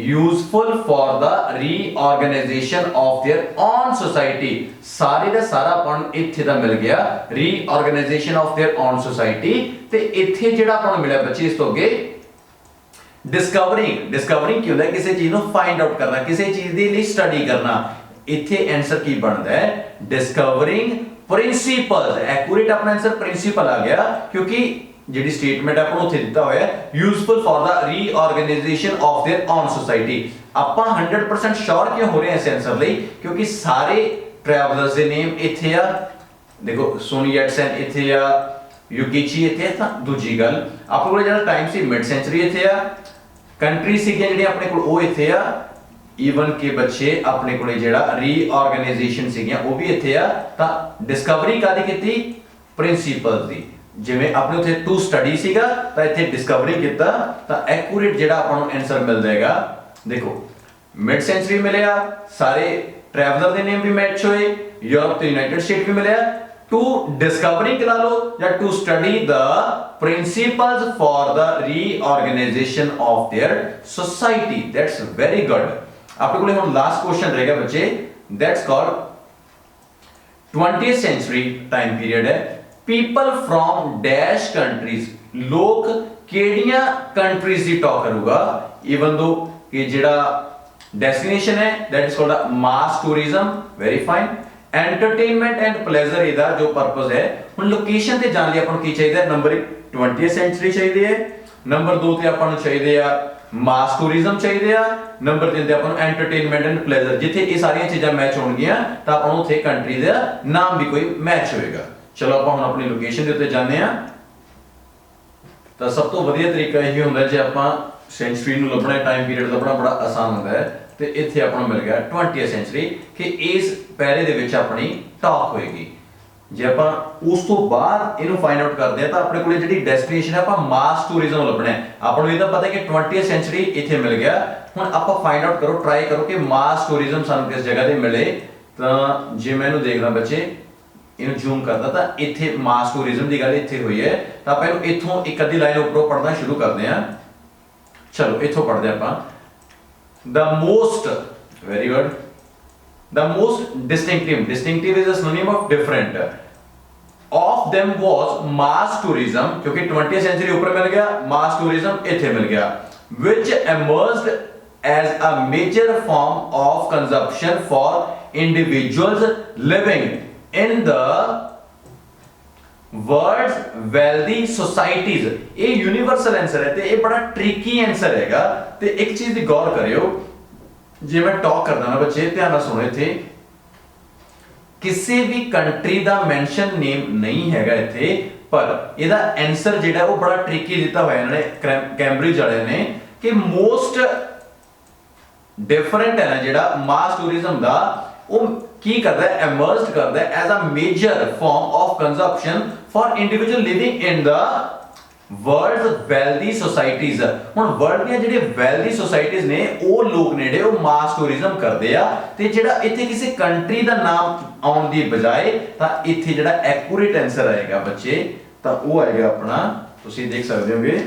useful for the reorganization of their own society। ਸਾਰੇ ਦਾ ਸਾਰਾ ਆਪਾਂ ਨੂੰ ਇੱਥੇ ਦਾ ਮਿਲ ਗਿਆ reorganization of their own society। ਤੇ ਇੱਥੇ ਜਿਹੜਾ ਆਪਾਂ ਨੂੰ ਮਿਲਿਆ ਬੱਚੇ ਇਸ ਤੋਂ ਅੱਗੇ discovering ਕੀ ਹੁੰਦਾ? ਕਿਸੇ ਚੀਜ਼ ਨੂੰ ਫਾਈਂਡ ਆਊਟ ਕਰਨਾ, ਕਿਸੇ ਚੀਜ਼ ਦੀ ਲਈ ਸਟੱਡੀ ਕਰਨਾ। ਇੱਥੇ ਆਨਸਰ ਕੀ ਬਣਦਾ ਹੈ? discovering principal. ਐਕੂਰੇਟ ਆਪਣਾ ਆਨਸਰ ਪ੍ਰਿੰਸੀਪਲ ਆ ਗਿਆ ਕਿਉਂਕਿ ਜਿਹੜੀ ਸਟੇਟਮੈਂਟ ਆਪਾਂ ਨੂੰ ਉੱਥੇ ਦਿੱਤਾ ਹੋਇਆ ਹੈ useful for the reorganisation of their own society. ਆਪਾਂ 100% ਸ਼ੋਰ ਕਿਉਂ ਹੋ ਰਹੇ ਹਾਂ ਇਸ ਆਨਸਰ ਲਈ? ਕਿਉਂਕਿ ਸਾਰੇ ਟਰੈਵਲਰਸ ਦੇ ਨੇਮ ਇੱਥੇ ਆ। ਦੇਖੋ ਸਨ ਯੈਟਸਨ ਇੱਥੇ ਆ, ਯੂਕੀਚੀ ਇੱਥੇ। ਤਾਂ ਦੂਜੀ ਗੱਲ ਆਪਣੇ ਕੋਲ ਜਿਹੜਾ ਟਾਈਮ ਸੀ ਮਿਡ ਸੈਂਚੁਰੀ ਇੱਥੇ ਆ, ਕੰਟਰੀ ਸੀਗੀਆਂ ਜਿਹੜੀਆਂ ਆਪਣੇ ਕੋਲ ਉਹ ਇੱਥੇ ਆ। ਈਵਨ ਕਿ ਬੱਚੇ ਆਪਣੇ ਕੋਲੇ ਜਿਹੜਾ ਰੀਆਰਗੇਨਾਈਜੇਸ਼ਨ ਸੀਗੀਆਂ ਉਹ ਵੀ ਇੱਥੇ ਆ। ਤਾਂ ਡਿਸਕਵਰੀ ਕਾਦੀ ਕੀਤੀ? ਪ੍ਰਿੰਸੀਪਲਸ ਦੀ। ਜਿਵੇਂ ਆਪਣੇ ਉੱਥੇ ਟੂ ਸਟੱਡੀ ਸੀਗਾ ਤਾਂ ਇੱਥੇ ਡਿਸਕਵਰੀ ਕੀਤਾ। ਤਾਂ ਐਕੂਰੇਟ ਜਿਹੜਾ ਆਪਾਂ ਨੂੰ ਆਨਸਰ ਮਿਲਦਾ ਹੈਗਾ, ਦੇਖੋ ਮਿਡ ਸੈਂਚੁਰੀ ਮਿਲਿਆ, ਸਾਰੇ ਟਰੈਵਲਰ ਦੇ ਨੇਮ ਵੀ ਮੈਚ ਹੋਏ, ਯੂਰਪ ਤੇ ਯੂਨਾਈਟਿਡ ਸਟੇਟ ਵੀ ਮਿਲਿਆ। ਟੂ ਡਿਸਕਵਰੀ ਕਰਾ ਲਓ ਜਾਂ to study the principles for the reorganisation of their society. That's very good. ਆਪਣੇ ਕੋਲੇ ਹੁਣ ਲਾਸਟ ਕੁਐਸਚਨ ਰਹੇਗਾ ਬੱਚੇ, that's called 20th century time period है। पीपल फ्रॉम डैश कंट्रीज, लोग ਕਿਹੜੀਆਂ ਕੰਟਰੀਜ਼ ਦੀ ਟਾਕ ਕਰੂਗਾ। ਇਵਨ ਦੋ ਕਿ ਜਿਹੜਾ ਡੈਸਟੀਨੇਸ਼ਨ ਹੈ that is called mass tourism. Very fine. Entertainment and pleasure ਇਹਦਾ ਜੋ ਪਰਪਸ ਹੈ। ਹੁਣ ਲੋਕੇਸ਼ਨ ਤੇ ਜਾਣ ਲਈ ਆਪਾਂ ਨੂੰ ਕੀ ਚਾਹੀਦਾ ਹੈ? ਨੰਬਰ 1 20th सेंचुरी ਚਾਹੀਦੀ ਹੈ, ਨੰਬਰ 2 ਤੇ ਆਪਾਂ ਨੂੰ ਚਾਹੀਦੇ ਆ ਮਾਸ ਟੂਰਿਜ਼ਮ ਚਾਹੀਦੇ ਆ, ਨੰਬਰ 3 ਤੇ ਆਪਾਂ ਨੂੰ ਐਂਟਰਟੇਨਮੈਂਟ ਐਂਡ ਪਲੇਜ਼ਰ। ਜਿੱਥੇ ਇਹ ਸਾਰੀਆਂ ਚੀਜ਼ਾਂ ਮੈਚ ਹੋਣਗੀਆਂ ਤਾਂ ਆਪਾਂ ਨੂੰ ਉੱਥੇ ਕੰਟਰੀ ਦਾ ਨਾਮ ਵੀ ਕੋਈ ਮੈਚ ਹੋਏਗਾ। ਚਲੋ ਆਪਾਂ ਹੁਣ ਆਪਣੀ ਲੋਕੇਸ਼ਨ ਦੇ ਉੱਤੇ ਜਾਂਦੇ ਆ। ਤਾਂ ਸਭ ਤੋਂ ਵਧੀਆ ਤਰੀਕਾ ਇਹ ਹੁੰਦਾ ਜੇ ਆਪਾਂ ਸੈਂਚੁਰੀ ਨੂੰ ਲੱਭਣਾ, ਟਾਈਮ ਪੀਰੀਅਡ ਲੱਭਣਾ ਬੜਾ ਆਸਾਨ ਹੁੰਦਾ ਹੈ। ਤੇ ਇੱਥੇ ਆਪਾਂ ਨੂੰ ਮਿਲ ਗਿਆ 20th सेंचुरी ਕਿ ਇਸ ਪੈਰੇ ਦੇ ਵਿੱਚ ਆਪਣੀ ਟਾਕ ਹੋਏਗੀ। ਜੇ ਆਪਾਂ ਉਸ ਤੋਂ ਬਾਅਦ ਇਹਨੂੰ ਫਾਈਂਡ ਆਊਟ ਕਰਦੇ ਆ ਤਾਂ ਆਪਣੇ ਕੋਲੇ ਜਿਹੜੀ ਡੈਸਟੀਨੇਸ਼ਨ ਹੈ ਆਪਾਂ ਮਾਸ ਟੂਰਿਜ਼ਮ ਲੱਭਣਾ ਹੈ। ਆਪਾਂ ਨੂੰ ਇਹ ਤਾਂ ਪਤਾ ਕਿ 20th सेंचुरी ਇੱਥੇ ਮਿਲ ਗਿਆ। ਹੁਣ ਆਪਾਂ ਫਾਈਂਡ ਆਊਟ ਕਰੋ, ਟਰਾਈ ਕਰੋ ਕਿ ਮਾਸ ਟੂਰਿਜ਼ਮ ਸਾਨੂੰ ਕਿਸ ਜਗ੍ਹਾ ਤੇ ਮਿਲੇ। ਤਾਂ ਜੇ ਮੈਂ ਇਹਨੂੰ ਦੇਖਦਾ ਬੱਚੇ ਇਹਨੂੰ ਜ਼ੂਮ ਕਰਦਾ ਤਾਂ ਇੱਥੇ ਮਾਸ ਟੂਰਿਜ਼ਮ ਦੀ ਗੱਲ ਇੱਥੇ ਹੋਈ ਹੈ। ਤਾਂ ਆਪਾਂ ਇਹਨੂੰ ਇੱਥੋਂ ਇੱਕ ਅੱਧੀ ਲਾਈਨ ਉੱਪਰੋਂ ਪੜ੍ਹਨਾ ਸ਼ੁਰੂ ਕਰਦੇ ਹਾਂ। ਚਲੋ ਇੱਥੋਂ ਪੜ੍ਹਦੇ ਆਪਾਂ। The most, very good, the most distinctive is a synonym of different, of them was mass tourism, क्योंकि 20th century ऊपर मिल गया, mass tourism इत्थे मिल गया, which emerged as a major form of consumption for individuals living in the world's wealthy societies। ये universal answer है ते ये बड़ा ट्रिकी आंसर हैगा। ते एक चीज दी गौर करियो, जे मैं टॉक करदा ना बच्चे ध्यान नाल सुनो, इत्थे किसी भी कंट्री दा मेंशन नेम नहीं हैगा इत्थे, पर ਇਹਦਾ आंसर ਜਿਹੜਾ ਉਹ बड़ा ट्रिकी ਦਿੱਤਾ ਹੋਇਆ ਇਹਨਾਂ ਨੇ ਕੈਂਬਰਿਜ ਵਾਲਿਆਂ ਨੇ कि मोस्ट डिफरेंट है ना ਜਿਹੜਾ ਮਾਸ ਟੂਰਿਜ਼ਮ ਦਾ ਉਹ ਕੀ ਕਰਦਾ ਹੈ, emerged ਕਰਦਾ ਹੈ as a major form of consumption for individual living in the world's wealthy societies। ਹੁਣ ਵਰਲਡ ਦੀਆਂ ਜਿਹੜੀਆਂ wealthy societies ਨੇ ਉਹ ਲੋਕ ਨੇ ਜਿਹੜੇ ਉਹ ਮਾਸ ਟੂਰਿਜ਼ਮ ਕਰਦੇ ਆ। ਤੇ ਜਿਹੜਾ ਇੱਥੇ ਕਿਸੇ ਕੰਟਰੀ ਦਾ ਨਾਮ ਆਉਣ ਦੀ ਬਜਾਏ ਤਾਂ ਇੱਥੇ ਜਿਹੜਾ ਐਕੂਰੇਟ ਆਨਸਰ ਆਏਗਾ ਬੱਚੇ ਤਾਂ ਉਹ ਆਏਗਾ ਆਪਣਾ, ਤੁਸੀਂ ਦੇਖ ਸਕਦੇ ਹੋਗੇ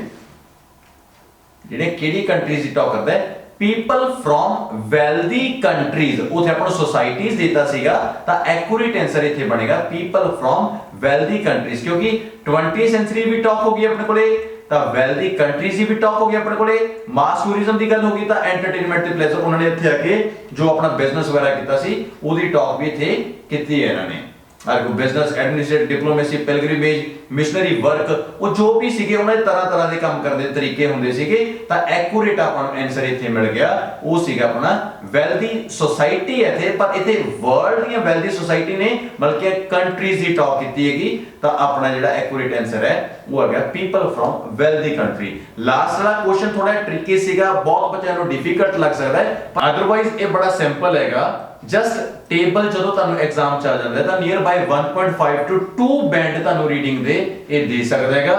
ਜਿਹੜੇ ਕਿਹੜੀ ਕੰਟਰੀਜ਼ ਦੀ ਟਾਕ ਕਰਦਾ ਹੈ, people from wealthy countries। ਉੱਥੇ ਆਪਾਂ ਨੂੰ societies ਦਿੱਤਾ ਸੀਗਾ ਤਾਂ ਐਕੂਰੇਟ ਆਨਸਰ ਇੱਥੇ ਬਣੇਗਾ people from wealthy countries, ਕਿਉਂਕਿ 20th century ਵੀ ਟਾਕ ਹੋ ਗਈ ਆਪਣੇ ਕੋਲੇ ਤਾਂ wealthy countries the we talk ਹੋ ਗਈ ਆਪਣੇ ਕੋਲੇ, ਮਾਸ ਟੂਰਿਜ਼ਮ ਦੀ ਗੱਲ ਹੋ ਗਈ ਤਾਂ ਐਂਟਰਟੇਨਮੈਂਟ ਤੇ ਪਲੇਜ਼ਰ ਉਹਨਾਂ ਨੇ ਇੱਥੇ ਆ ਕੇ ਜੋ ਆਪਣਾ ਬਿਜ਼ਨਸ ਵਗੈਰਾ ਕੀਤਾ ਸੀ ਉਹਦੀ ਟਾਕ ਵੀ ਇੱਥੇ ਕੀਤੀ ਹੈ ਇਹਨਾਂ ਨੇ। Argue business, administrative, diplomacy, pilgrimage, missionary work, ਉਹ ਜੋ ਵੀ ਸੀਗੇ ਉਹਨਾਂ ਦੇ ਤਰ੍ਹਾਂ ਦੇ ਕੰਮ ਕਰਨ ਦੇ ਤਰੀਕੇ ਹੁੰਦੇ ਸੀਗੇ ਤਾਂ ਐਕੂਰੇਟ ਆਪਾਂ ਨੂੰ ਆਨਸਰ ਇੱਥੇ ਮਿਲ ਗਿਆ, ਉਹ ਸੀਗਾ ਆਪਣਾ ਵੈਲਦੀ ਸੋਸਾਇਟੀ ਹੈ ਇੱਥੇ। ਪਰ ਇੱਥੇ ਵਰਲਡ ਦੀਆਂ ਵੈਲਦੀ ਸੋਸਾਇਟੀ ਨੇ ਬਲਕਿ ਕੰਟਰੀਜ਼ ਦੀ ਟਾਕ ਕੀਤੀ ਹੈਗੀ ਤਾਂ ਆਪਣਾ ਜਿਹੜਾ ਐਕੂਰੇਟ ਆਨਸਰ ਹੈ ਉਹ ਆ ਗਿਆ people from wealthy country. Last ਵਾਲਾ ਕੁਐਸਚਨ ਥੋੜਾ ਟ੍ਰਿਕੀ ਸੀਗਾ, ਬਹੁਤ ਬੱਚਿਆਂ ਨੂੰ ਡਿਫਿਕਲਟ ਲੱਗ ਸਕਦਾ ਹੈ, ਪਰ ਅਦਰਵਾਈਜ਼ ਇਹ ਬੜਾ ਸਿੰਪਲ ਹੈਗਾ। ਜਸਟ ਟੇਬਲ ਜਦੋਂ ਤੁਹਾਨੂੰ ਐਗਜ਼ਾਮ ਚ ਆ ਜਾਂਦਾ ਤਾਂ ਨੀਅਰ ਬਾਈ 1.5 to 2 ਬੈਂਡ ਤੁਹਾਨੂੰ ਰੀਡਿੰਗ ਦੇ ਇਹ ਦੇ ਸਕਦਾ ਹੈਗਾ।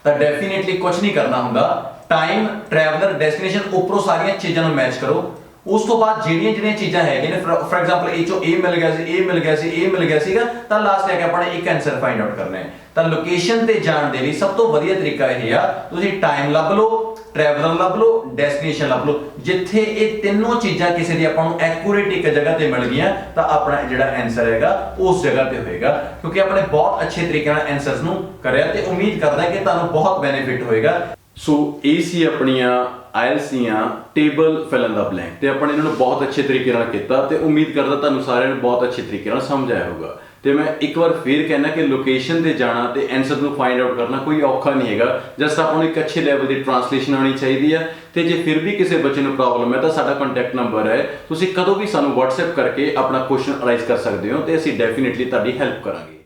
ਤਾਂ ਡੈਫੀਨਿਟਲੀ ਕੁਝ ਨਹੀਂ ਕਰਨਾ ਹੁੰਦਾ, ਟਾਈਮ, ਟਰੈਵਲਰ, ਡੈਸਟੀਨੇਸ਼ਨ ਉੱਪਰੋਂ ਸਾਰੀਆਂ ਚੀਜ਼ਾਂ ਨੂੰ ਮੈਚ ਕਰੋ। ਉਸ ਤੋਂ ਬਾਅਦ ਜਿਹੜੀਆਂ ਚੀਜ਼ਾਂ ਹੈਗੀਆਂ ਨੇ ਫॉर ਐਗਜ਼ਾਮਪਲ ਇਹ ਚੋਂ ਇਹ ਮਿਲ ਗਿਆ ਸੀ, ਇਹ ਮਿਲ ਗਿਆ ਸੀ, ਇਹ ਮਿਲ ਗਿਆ ਸੀਗਾ ਤਾਂ ਲਾਸਟ ਆ ਕੇ ਆਪਾਂ ਨੇ ਇੱਕ ਆਨਸਰ ਫਾਈਂਡ ਆਊਟ ਕਰਨਾ ਹੈ। ਤਾਂ ਲੋਕੇਸ਼ਨ ਤੇ ਜਾਣ ਦੇ ਲਈ ਸਭ ਤੋਂ ਵਧੀਆ ਤਰੀਕਾ ਇਹ ਆ, ਤੁਸੀਂ ਟਾਈਮ ਲੱਭ ਲਓ, ਟਰੈਵਲਰ ਲੱਭ ਲਓ, ਡੈਸਟੀਨੇਸ਼ਨ ਲੱਭ ਲਓ। ਜਿੱਥੇ ਇਹ ਤਿੰਨੋਂ ਚੀਜ਼ਾਂ ਕਿਸੇ ਦੀ ਆਪਾਂ ਨੂੰ ਐਕੂਰੇਟ ਇੱਕ ਜਗ੍ਹਾ ਤੇ ਮਿਲ ਗਈਆਂ ਤਾਂ ਆਪਣਾ ਜਿਹੜਾ ਆਨਸਰ ਹੈਗਾ ਉਸ ਜਗ੍ਹਾ ਤੇ ਹੋਏਗਾ। ਕਿਉਂਕਿ ਆਪਣੇ ਬਹੁਤ ਅੱਛੇ ਤਰੀਕੇ ਨਾਲ ਆਨਸਰਸ ਨੂੰ ਕਰਿਆ ਤੇ ਉਮੀਦ ਕਰਦਾ ਕਿ ਤੁਹਾਨੂੰ ਬਹੁਤ ਬੈਨੀਫਿਟ ਹੋਏਗਾ। ਸੋ ਇਹ ਸੀ ਆਪਣੀਆਂ ਆਇਲਸ ਦੀਆਂ ਟੇਬਲ ਫਿਲ ਇਨ ਦਾ ਬਲੈਂਕ ਤੇ ਆਪਾਂ ਨੇ ਇਹਨਾਂ ਨੂੰ ਬਹੁਤ ਅੱਛੇ ਤਰੀਕੇ ਨਾਲ ਕੀਤਾ ਤੇ ਉਮੀਦ ਕਰਦਾ ਤੁਹਾਨੂੰ ਸਾਰਿਆਂ ਨੂੰ ਬਹੁਤ ਅੱਛੇ ਤਰੀਕੇ ਨਾਲ ਸਮਝ ਆਇਆ ਹੋਊਗਾ। ਤੇ ਮੈਂ ਇੱਕ ਵਾਰ ਫੇਰ ਕਹਿਣਾ ਕਿ ਲੋਕੇਸ਼ਨ ਤੇ ਜਾਣਾ ਤੇ ਆਨਸਰ ਨੂੰ ਫਾਈਂਡ ਆਊਟ ਕਰਨਾ ਕੋਈ ਔਖਾ ਨਹੀਂ ਹੈਗਾ, ਜਸਟ ਆਪਾਂ ਨੂੰ ਇੱਕ ਅੱਛੇ ਲੈਵਲ ਦੀ ਟ੍ਰਾਂਸਲੇਸ਼ਨ ਆਉਣੀ ਚਾਹੀਦੀ ਹੈ। ਤੇ ਜੇ ਫਿਰ ਵੀ ਕਿਸੇ ਬੱਚੇ ਨੂੰ ਪ੍ਰੋਬਲਮ ਹੈ ਤਾਂ ਸਾਡਾ ਕੰਟੈਕਟ ਨੰਬਰ ਹੈ, ਤੁਸੀਂ ਕਦੋਂ ਵੀ ਸਾਨੂੰ WhatsApp ਕਰਕੇ ਆਪਣਾ ਕੁਐਸਚਨ ਅਰਾਈਜ਼ ਕਰ ਸਕਦੇ ਹੋ ਤੇ ਅਸੀਂ ਡੈਫੀਨਿਟਲੀ ਤੁਹਾਡੀ ਹੈਲਪ ਕਰਾਂਗੇ।